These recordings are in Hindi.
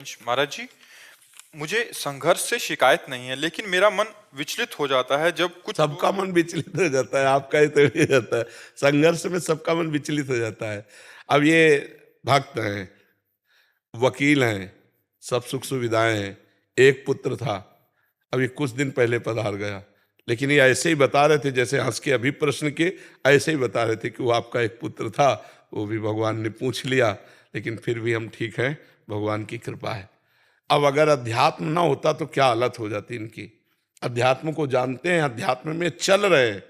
महाराज जी, मुझे संघर्ष से शिकायत नहीं है, लेकिन मेरा मन विचलित हो जाता है जब कुछ सबका मन विचलित हो जाता है, आपका ही तो नहीं जाता है। संघर्ष में सबका मन विचलित हो जाता है। अब ये भक्त हैं, वकील हैं, सब सुख सुविधाएं हैं, एक पुत्र था, अभी कुछ दिन पहले पधार गया, लेकिन ये ऐसे ही बता रहे थे जैसे हंस के अभी प्रश्न के, ऐसे ही बता रहे थे कि वो आपका एक पुत्र था, वो भी भगवान ने पूछ लिया, लेकिन फिर भी हम ठीक हैं, भगवान की कृपा है। अब अगर अध्यात्म ना होता तो क्या हालत हो जाती इनकी। अध्यात्म को जानते हैं, अध्यात्म में चल रहे हैं,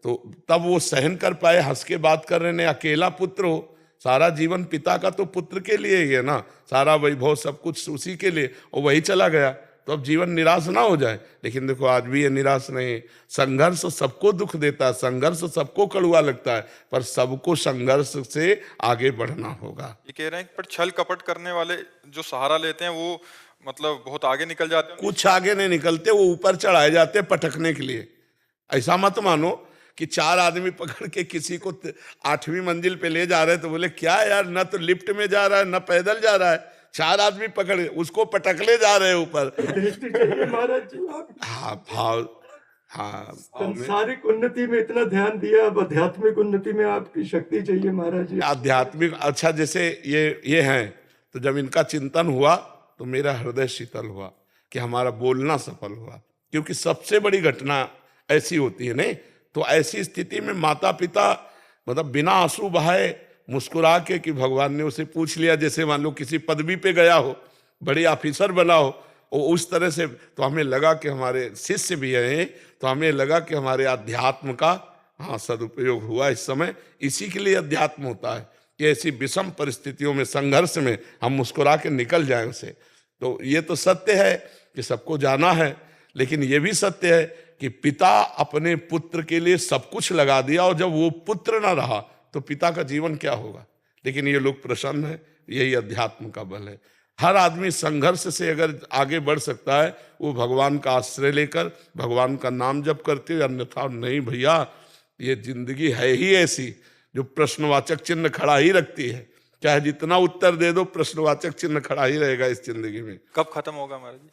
तो तब वो सहन कर पाए, हंस के बात कर रहे हैं। अकेला पुत्र हो, सारा जीवन पिता का तो पुत्र के लिए ही है ना, सारा वैभव सब कुछ उसी के लिए, और वही चला गया, तो अब जीवन निराश ना हो जाए। लेकिन देखो आज भी ये निराश नहीं। संघर्ष सबको दुख देता है, संघर्ष सबको कड़वा लगता है, पर सबको संघर्ष से आगे बढ़ना होगा। ये कह रहे हैं पर छल कपट करने वाले जो सहारा लेते हैं वो मतलब बहुत आगे निकल जाते हैं। कुछ आगे नहीं निकलते, वो ऊपर चढ़ाए जाते हैं पटकने के लिए। ऐसा मत मानो कि चार आदमी पकड़ के किसी को 8वीं मंजिल पे ले जा रहे हैं तो बोले क्या यार, ना तो लिफ्ट में जा रहा है ना पैदल जा रहा है, चार आदमी पकड़ उसको पटकले जा रहे हैं ऊपर। महाराज जी आप हाँ भाव, हाँ सांसारिक उन्नति में इतना ध्यान दिया, अब आध्यात्मिक उन्नति में आपकी शक्ति चाहिए महाराज जी। आध्यात्मिक अच्छा, जैसे ये हैं, तो जब इनका चिंतन हुआ तो मेरा हृदय शीतल हुआ कि हमारा बोलना सफल हुआ, क्योंकि सबसे बड़ी घटना ऐसी होती है नहीं, तो ऐसी स्थिति में माता पिता मतलब बिना आंसू बहाए मुस्कुरा के कि भगवान ने उसे पूछ लिया, जैसे मान लो किसी पदवी पे गया हो, बड़े ऑफिसर बना हो, और उस तरह से, तो हमें लगा कि हमारे शिष्य भी हैं, तो हमें लगा कि हमारे अध्यात्म का हाँ सदुपयोग हुआ इस समय। इसी के लिए अध्यात्म होता है कि ऐसी विषम परिस्थितियों में, संघर्ष में हम मुस्कुरा के निकल जाएं उसे। तो ये तो सत्य है कि सबको जाना है, लेकिन ये भी सत्य है कि पिता अपने पुत्र के लिए सब कुछ लगा दिया, और जब वो पुत्र ना रहा तो पिता का जीवन क्या होगा। लेकिन ये लोग प्रसन्न है, यही अध्यात्म का बल है। हर आदमी संघर्ष से अगर आगे बढ़ सकता है, वो भगवान का आश्रय लेकर भगवान का नाम जप करते हुए, अन्यथा नहीं भैया, ये जिंदगी है ही ऐसी जो प्रश्नवाचक चिन्ह खड़ा ही रखती है। चाहे जितना उत्तर दे दो, प्रश्नवाचक चिन्ह खड़ा ही रहेगा इस जिंदगी में। कब खत्म होगा महाराज जी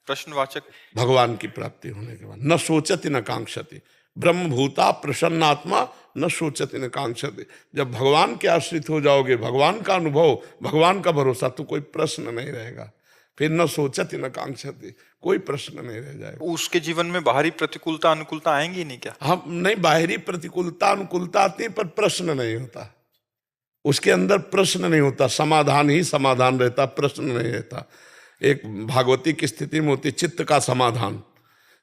प्रश्नवाचक? भगवान की प्राप्ति होने के बाद। न सोचति न कांक्षति, ब्रह्मभूता प्रसन्नात्मा न सोचति न कांक्षति। जब भगवान के आश्रित हो जाओगे, भगवान का अनुभव, भगवान का भरोसा, तो कोई प्रश्न नहीं रहेगा। फिर न सोचति न कांक्षति, कोई प्रश्न नहीं रह जाएगा। उसके जीवन में बाहरी प्रतिकूलता अनुकूलता आएंगी नहीं क्या? हम नहीं, बाहरी प्रतिकूलता अनुकूलता आती है, पर प्रश्न नहीं होता उसके अंदर, प्रश्न नहीं होता, समाधान ही समाधान रहता, प्रश्न नहीं रहता। एक भागवती की स्थिति में होती चित्त का समाधान।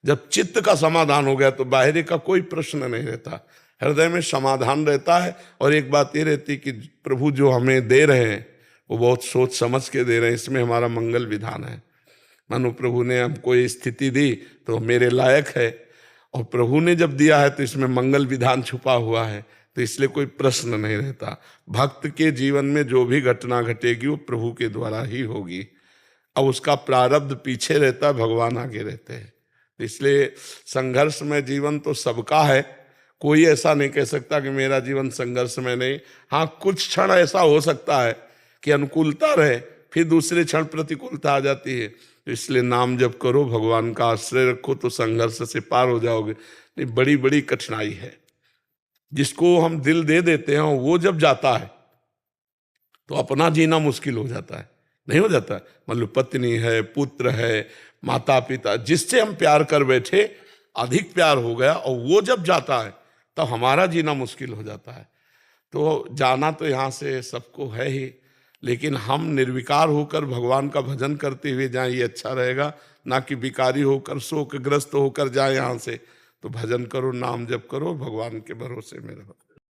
जब चित्त का समाधान हो गया तो बाहरी का कोई प्रश्न नहीं रहता, हृदय में समाधान रहता है। और एक बात ये रहती कि प्रभु जो हमें दे रहे हैं वो बहुत सोच समझ के दे रहे हैं, इसमें हमारा मंगल विधान है। मानो प्रभु ने हमको ये स्थिति दी तो मेरे लायक है, और प्रभु ने जब दिया है तो इसमें मंगल विधान छुपा हुआ है, तो इसलिए कोई प्रश्न नहीं रहता। भक्त के जीवन में जो भी घटना घटेगी वो प्रभु के द्वारा ही होगी। अब उसका प्रारब्ध पीछे रहता है, भगवान आगे रहते हैं। इसलिए संघर्ष में जीवन तो सबका है, कोई ऐसा नहीं कह सकता कि मेरा जीवन संघर्ष में नहीं। हाँ, कुछ क्षण ऐसा हो सकता है कि अनुकूलता रहे, फिर दूसरे क्षण प्रतिकूलता आ जाती है। तो इसलिए नाम जप करो, भगवान का आश्रय रखो, तो संघर्ष से पार हो जाओगे। नहीं, बड़ी बड़ी कठिनाई है। जिसको हम दिल दे देते हैं वो जब जाता है तो अपना जीना मुश्किल हो जाता है, नहीं हो जाता है। मतलब पत्नी है, पुत्र है, माता पिता, जिससे हम प्यार कर बैठे, अधिक प्यार हो गया, और वो जब जाता है तब हमारा जीना मुश्किल हो जाता है। तो जाना तो यहाँ से सबको है ही, लेकिन हम निर्विकार होकर भगवान का भजन करते हुए जाएं, ये अच्छा रहेगा, ना कि विकारी होकर शोकग्रस्त होकर जाए यहाँ से। तो भजन करो, नाम जप करो, भगवान के भरोसे में रहो।